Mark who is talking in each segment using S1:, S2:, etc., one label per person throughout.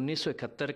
S1: 1971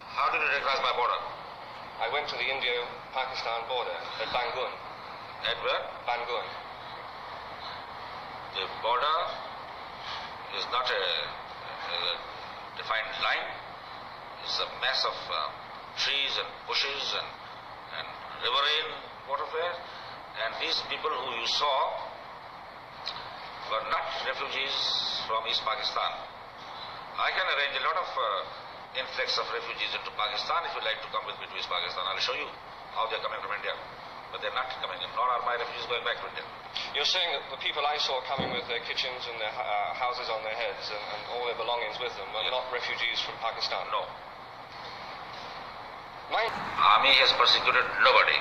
S2: How did you cross my border? I went to the India-Pakistan border at Bangun. At where? Bangun. The border is not a defined line. It's a mess of trees and bushes and riverine waterways. And these people who you saw were not refugees from East Pakistan. I can arrange a lot of influx of refugees into Pakistan. If you'd like to come with me to East Pakistan, I'll show you how they're coming from India. But they're not coming in, nor are my refugees going back to India. You're saying that the people I saw coming with their kitchens and their houses on their heads and all their belongings with them were not refugees from Pakistan? No. My army has persecuted nobody.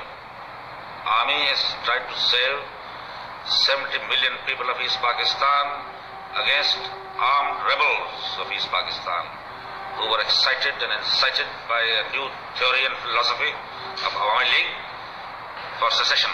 S2: Army has tried to save 70 million people of East Pakistan against armed rebels of East Pakistan who were excited and incited by a new theory and philosophy of Awami League for secession.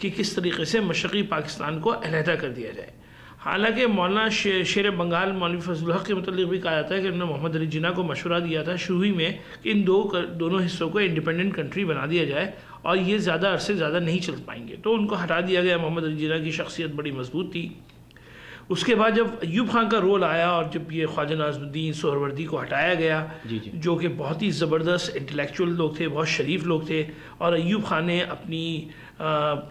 S3: کہ کس طریقے سے مشرقی پاکستان کو علیحدہ کر دیا جائے. حالانکہ مولانا شیر بنگال مولوی فضل الحق کے متعلق بھی کہا جاتا ہے کہ انہوں نے محمد علی جناح کو مشورہ دیا تھا شروع ہی میں کہ ان دونوں حصوں کو انڈیپینڈنٹ کنٹری بنا دیا جائے اور یہ زیادہ عرصے زیادہ نہیں چل پائیں گے، تو ان کو ہٹا دیا گیا. محمد علی جناح کی شخصیت بڑی مضبوط تھی. اس کے بعد جب ایوب خان کا رول آیا اور جب یہ خواجہ ناظم الدین سہروردی کو ہٹایا گیا جو کہ بہت ہی زبردست انٹلیکچوئل لوگ تھے، بہت شریف لوگ تھے، اور ایوب خان نے اپنی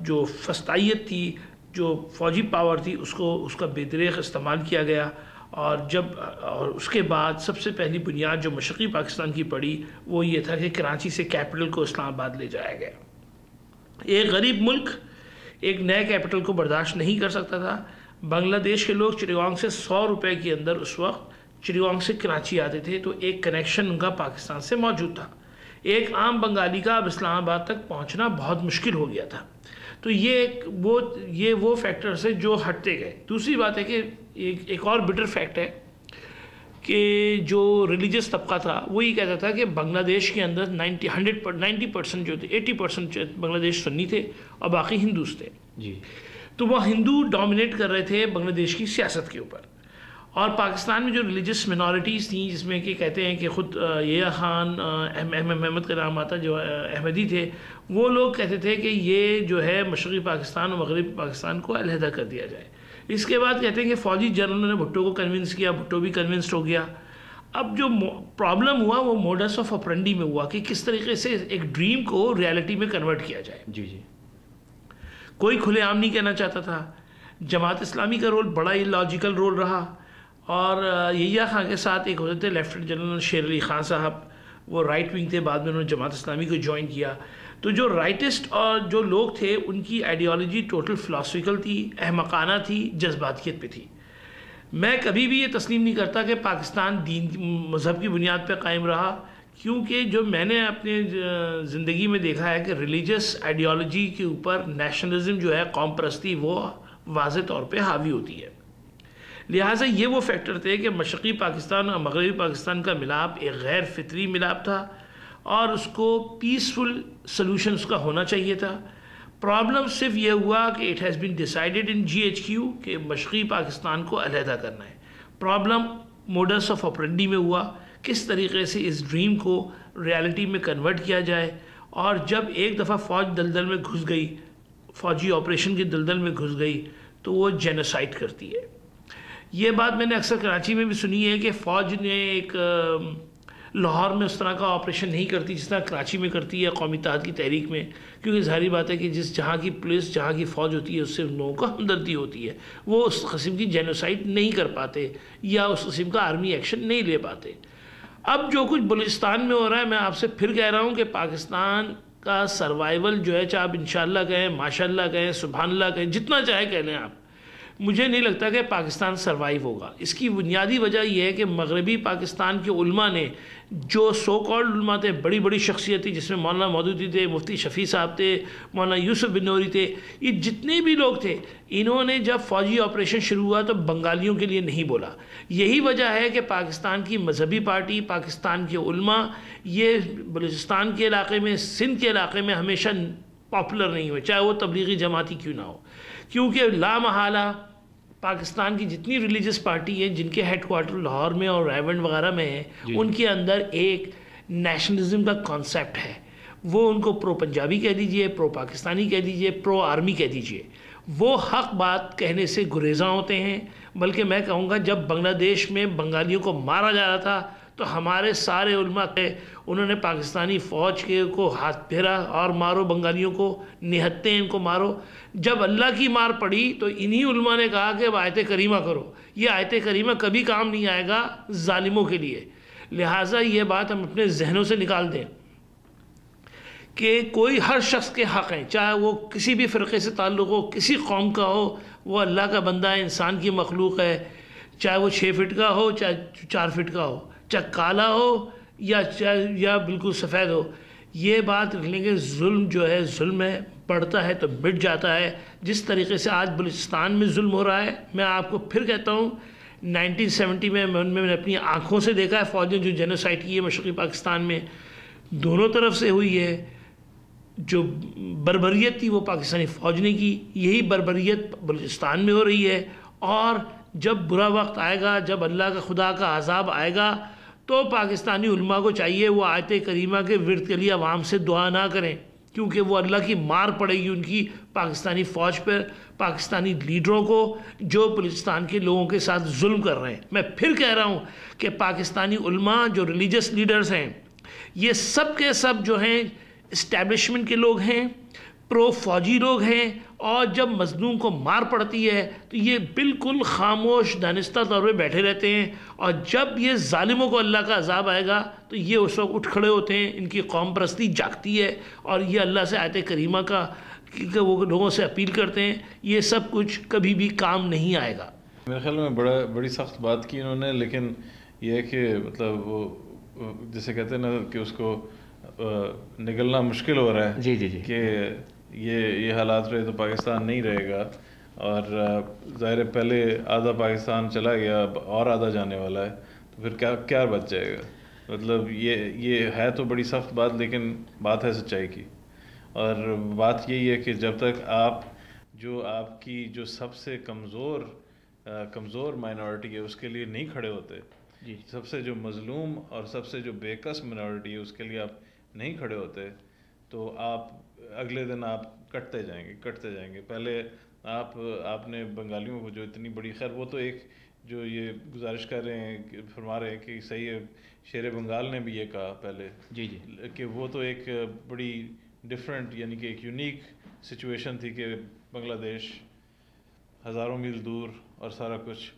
S3: جو فستائیت تھی، جو فوجی پاور تھی، اس کا بے دریغ استعمال کیا گیا. اور اس کے بعد سب سے پہلی بنیاد جو مشرقی پاکستان کی پڑی وہ یہ تھا کہ کراچی سے کیپٹل کو اسلام آباد لے جایا گیا. ایک غریب ملک ایک نئے کیپٹل کو برداشت نہیں کر سکتا تھا. بنگلہ دیش کے لوگ چٹگانگ سے 100 روپے کے اندر اس وقت چٹگانگ سے کراچی آتے تھے، تو ایک کنیکشن ان کا پاکستان سے موجود تھا. ایک عام بنگالی کا اب اسلام آباد تک پہنچنا بہت مشکل ہو گیا تھا. تو یہ وہ فیکٹرز ہیں جو ہٹتے گئے. دوسری بات ہے کہ ایک اور بٹر فیکٹ ہے کہ جو ریلیجس طبقہ تھا وہ یہ کہتا تھا کہ بنگلہ دیش کے اندر 90% جو تھے 80% بنگلہ دیش سنی تھے اور باقی ہندوز تھے. تو وہ ہندو ڈومینیٹ کر رہے تھے بنگلہ دیش کی سیاست کے اوپر. اور پاکستان میں جو ریلیجس منورٹیز تھیں، جس میں کہ کہتے ہیں کہ خود یہ خان احمد کا نام آتا جو احمدی تھے، وہ لوگ کہتے تھے کہ یہ جو ہے مشرقی پاکستان اور مغربی پاکستان کو علیحدہ کر دیا جائے. اس کے بعد کہتے ہیں کہ فوجی جنرلوں نے بھٹو کو کنونس کیا، بھٹو بھی کنونسڈ ہو گیا. اب جو پرابلم ہوا وہ موڈس آف اپرنڈی میں ہوا کہ کس طریقے سے ایک ڈریم کو ریالٹی میں کنورٹ کیا جائے. کوئی کھلے عام نہیں کہنا چاہتا تھا. جماعت اسلامی کا رول بڑا ہی لاجیکل رول رہا، اور یحییٰ خان کے ساتھ ایک ہوتے تھے لیفٹنٹ جنرل شیر علی خان صاحب، وہ رائٹ ونگ تھے، بعد میں انہوں نے جماعت اسلامی کو جوائن کیا. تو جو رائٹسٹ اور جو لوگ تھے ان کی آئیڈیالوجی ٹوٹل فلاسفیکل تھی، احمقانہ تھی، جذباتیت پہ تھی. میں کبھی بھی یہ تسلیم نہیں کرتا کہ پاکستان دین مذہب کی بنیاد پہ قائم رہا، کیونکہ جو میں نے اپنے زندگی میں دیکھا ہے کہ ریلیجس آئیڈیالوجی کے اوپر نیشنلزم جو ہے، قوم پرستی، وہ واضح طور پہ حاوی ہوتی ہے. لہٰذا یہ وہ فیکٹر تھے کہ مشرقی پاکستان اور مغربی پاکستان کا ملاپ ایک غیر فطری ملاپ تھا اور اس کو پیسفل سلوشن اس کا ہونا چاہیے تھا. پرابلم صرف یہ ہوا کہ it has been decided in GHQ کہ مشرقی پاکستان کو علیحدہ کرنا ہے. پرابلم موڈس آف اپرنڈی میں ہوا، کس طریقے سے اس ڈریم کو ریالٹی میں کنورٹ کیا جائے. اور جب ایک دفعہ فوج دلدل میں گھس گئی، فوجی آپریشن کے دلدل میں گھس گئی، تو وہ جینوسائڈ کرتی ہے. یہ بات میں نے اکثر کراچی میں بھی سنی ہے کہ فوج نے ایک لاہور میں اس طرح کا آپریشن نہیں کرتی جس طرح کراچی میں کرتی ہے قومی اتحاد کی تحریک میں، کیونکہ ظاہری بات ہے کہ جہاں کی پولیس، جہاں کی فوج ہوتی ہے، اس سے لوگوں کو ہمدردی ہوتی ہے، وہ اس قسم کی جینوسائڈ نہیں کر پاتے یا اس قسم کا آرمی ایکشن نہیں لے پاتے. اب جو کچھ بلوچستان میں ہو رہا ہے، میں آپ سے پھر کہہ رہا ہوں کہ پاکستان کا سروائیول جو ہے، چاہے آپ انشاءاللہ کہیں، ماشاءاللہ کہیں، سبحان اللہ کہیں، جتنا چاہے کہہ لیں آپ، مجھے نہیں لگتا کہ پاکستان سروائیو ہوگا. اس کی بنیادی وجہ یہ ہے کہ مغربی پاکستان کے علماء نے، جو سو کالڈ علماء تھے، بڑی بڑی شخصیت تھی، جس میں مولانا مودودی تھے، مفتی شفیع صاحب تھے، مولانا یوسف بن نوری تھے، یہ جتنے بھی لوگ تھے، انہوں نے جب فوجی آپریشن شروع ہوا تو بنگالیوں کے لیے نہیں بولا. یہی وجہ ہے کہ پاکستان کی مذہبی پارٹی، پاکستان کے علماء، یہ بلوچستان کے علاقے میں، سندھ کے علاقے میں ہمیشہ پاپولر نہیں ہوئے، چاہے وہ تبلیغی جماعتی کیوں نہ ہو. کیونکہ لا محالہ پاکستان کی جتنی ریلیجس پارٹی ہیں جن کے ہیڈ کوارٹر لاہور میں اور رائیونڈ وغیرہ میں ہیں، ان کے اندر ایک نیشنلزم کا کانسیپٹ ہے. وہ ان کو پرو پنجابی کہہ دیجئے، پرو پاکستانی کہہ دیجئے، پرو آرمی کہہ دیجئے. وہ حق بات کہنے سے گریزاں ہوتے ہیں. بلکہ میں کہوں گا جب بنگلہ دیش میں بنگالیوں کو مارا جا رہا تھا تو ہمارے سارے علماء انہوں نے پاکستانی فوج کو ہاتھ پھیرا اور مارو بنگالیوں کو، نہتے ہیں ان کو مارو. جب اللہ کی مار پڑی تو انہی علماء نے کہا کہ اب آیت کریمہ کرو. یہ آیت کریمہ کبھی کام نہیں آئے گا ظالموں کے لیے. لہٰذا یہ بات ہم اپنے ذہنوں سے نکال دیں کہ کوئی ہر شخص کے حق ہیں، چاہے وہ کسی بھی فرقے سے تعلق ہو، کسی قوم کا ہو، وہ اللہ کا بندہ ہے، انسان کی مخلوق ہے، چاہے وہ 6 فٹ کا ہو، چاہے 4 فٹ کا ہو، چاہے کالا ہو یا بالکل سفید ہو. یہ بات رکھ لیں گے، ظلم جو ہے ظلم ہے، بڑھتا ہے تو مٹ جاتا ہے. جس طریقے سے آج بلوچستان میں ظلم ہو رہا ہے، میں آپ کو پھر کہتا ہوں 1970 میں نے اپنی آنکھوں سے دیکھا ہے فوج نے جو جینوسائڈ کی ہے مشرقی پاکستان میں، دونوں طرف سے ہوئی ہے. جو بربریت تھی وہ پاکستانی فوج نے کی، یہی بربریت بلوچستان میں ہو رہی ہے. اور جب برا وقت آئے گا، جب اللہ کا خدا کا عذاب آئے گا، تو پاکستانی علماء کو چاہیے وہ آیت کریمہ کے ورد کے لیے عوام سے دعا نہ کریں، کیونکہ وہ اللہ کی مار پڑے گی ان کی پاکستانی فوج پر، پاکستانی لیڈروں کو جو بلوچستان کے لوگوں کے ساتھ ظلم کر رہے ہیں. میں پھر کہہ رہا ہوں کہ پاکستانی علماء جو ریلیجس لیڈرز ہیں، یہ سب کے سب جو ہیں اسٹیبلشمنٹ کے لوگ ہیں، پرو فوجی لوگ ہیں، اور جب مظلوم کو مار پڑتی ہے تو یہ بالکل خاموش دانستہ طور پہ بیٹھے رہتے ہیں، اور جب یہ ظالموں کو اللہ کا عذاب آئے گا تو یہ اس وقت اٹھ کھڑے ہوتے ہیں، ان کی قوم پرستی جاگتی ہے، اور یہ اللہ سے آیت کریمہ کا کہ وہ لوگوں سے اپیل کرتے ہیں. یہ سب کچھ کبھی بھی کام نہیں آئے گا.
S4: میرے خیال میں بڑی سخت بات کی انہوں نے، لیکن یہ ہے کہ مطلب وہ جیسے کہتے ہیں نا کہ اس کو نکلنا مشکل ہو رہا ہے.
S1: جی
S4: کہ یہ حالات رہے تو پاکستان نہیں رہے گا، اور ظاہر پہلے آدھا پاکستان چلا گیا، اور آدھا جانے والا ہے، تو پھر کیا بچ جائے گا. مطلب یہ ہے تو بڑی سخت بات، لیکن بات ہے سچائی کی. اور بات یہی ہے کہ جب تک آپ کی جو سب سے کمزور مائنورٹی ہے اس کے لیے نہیں کھڑے ہوتے، سب سے جو مظلوم اور سب سے جو بے کس مائنورٹی ہے اس کے لیے آپ نہیں کھڑے ہوتے، تو آپ اگلے دن آپ کٹتے جائیں گے. پہلے آپ نے بنگالیوں کو جو اتنی بڑی، خیر وہ تو ایک جو یہ گزارش کر رہے ہیں فرما رہے ہیں کہ صحیح ہے، شیر بنگال نے بھی یہ کہا پہلے کہ وہ تو ایک بڑی ڈفرینٹ، یعنی کہ ایک یونیک سچویشن تھی کہ بنگلہ دیش ہزاروں میل دور اور سارا کچھ،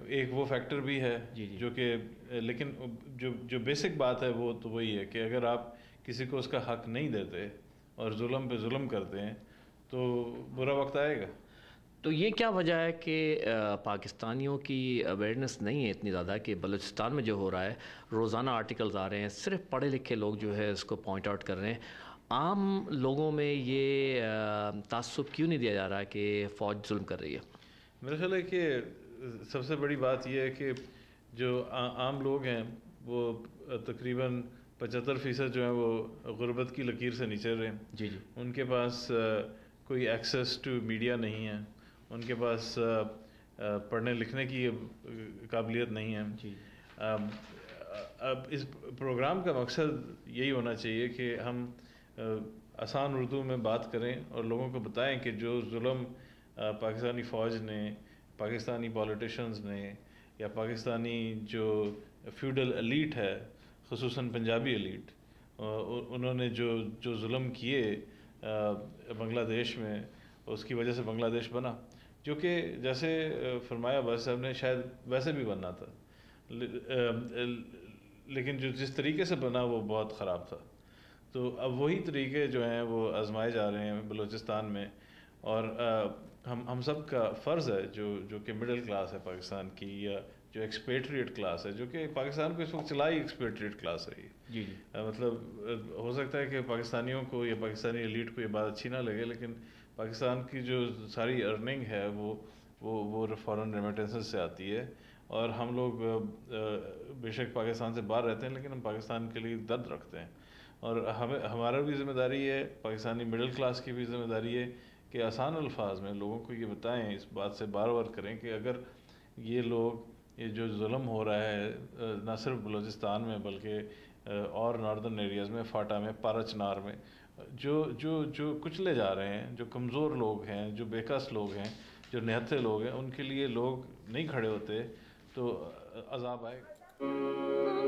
S4: ایک وہ فیکٹر بھی ہے جو کہ، لیکن جو بیسک بات ہے وہ تو وہی ہے کہ اگر آپ کسی کو اس کا حق نہیں دیتے اور ظلم پہ ظلم کرتے ہیں تو برا وقت آئے گا.
S1: تو یہ کیا وجہ ہے کہ پاکستانیوں کی اویئرنیس نہیں ہے اتنی زیادہ کہ بلوچستان میں جو ہو رہا ہے، روزانہ آرٹیکلز آ رہے ہیں، صرف پڑھے لکھے لوگ جو ہے اس کو پوائنٹ آؤٹ کر رہے ہیں، عام لوگوں میں یہ تعصب کیوں نہیں دیا جا رہا ہے کہ فوج ظلم کر رہی ہے؟
S4: میرا خیال ہے کہ سب سے بڑی بات یہ ہے کہ جو عام لوگ ہیں وہ تقریباً 75% جو ہیں وہ غربت کی لکیر سے نیچے رہے ہیں. ان کے پاس کوئی ایکسیس ٹو میڈیا نہیں ہے، ان کے پاس پڑھنے لکھنے کی قابلیت نہیں ہے. اب اس پروگرام کا مقصد یہی ہونا چاہیے کہ ہم آسان اردو میں بات کریں اور لوگوں کو بتائیں کہ جو ظلم پاکستانی فوج نے، پاکستانی پولیٹیشنز نے، یا پاکستانی جو فیوڈل ایلیٹ ہے، خصوصاً پنجابی ایلیٹ، انہوں نے جو ظلم کیے بنگلہ دیش میں، اس کی وجہ سے بنگلہ دیش بنا، جو کہ جیسے فرمایا عباس صاحب نے شاید ویسے بھی بننا تھا، لیکن جس طریقے سے بنا وہ بہت خراب تھا. تو اب وہی طریقے جو ہیں وہ آزمائے جا رہے ہیں بلوچستان میں، اور ہم سب کا فرض ہے جو کہ مڈل کلاس ہے پاکستان کی، یا جو ایکسپیٹریٹ کلاس ہے، جو کہ پاکستان کو اس وقت چلائی ایکسپیٹریٹ کلاس ہے. مطلب ہو سکتا ہے کہ پاکستانیوں کو یا پاکستانی ایلیٹ کو یہ بات اچھی نہ لگے، لیکن پاکستان کی جو ساری ارننگ ہے وہ فارن ریمیٹنسز سے آتی ہے، اور ہم لوگ بے شک پاکستان سے باہر رہتے ہیں لیکن ہم پاکستان کے لیے درد رکھتے ہیں. اور ہمارا بھی ذمہ داری ہے، پاکستانی مڈل کلاس کی بھی ذمہ داری ہے کہ آسان الفاظ میں لوگوں کو یہ بتائیں، اس بات سے بار بار کریں کہ اگر یہ جو ظلم ہو رہا ہے نہ صرف بلوچستان میں بلکہ اور ناردرن ایریاز میں، فاٹا میں، پارا چنار میں، جو کچلے جا رہے ہیں، جو کمزور لوگ ہیں، جو بےکس لوگ ہیں، جو نہتے لوگ ہیں، ان کے لیے لوگ نہیں کھڑے ہوتے تو عذاب آئے گا.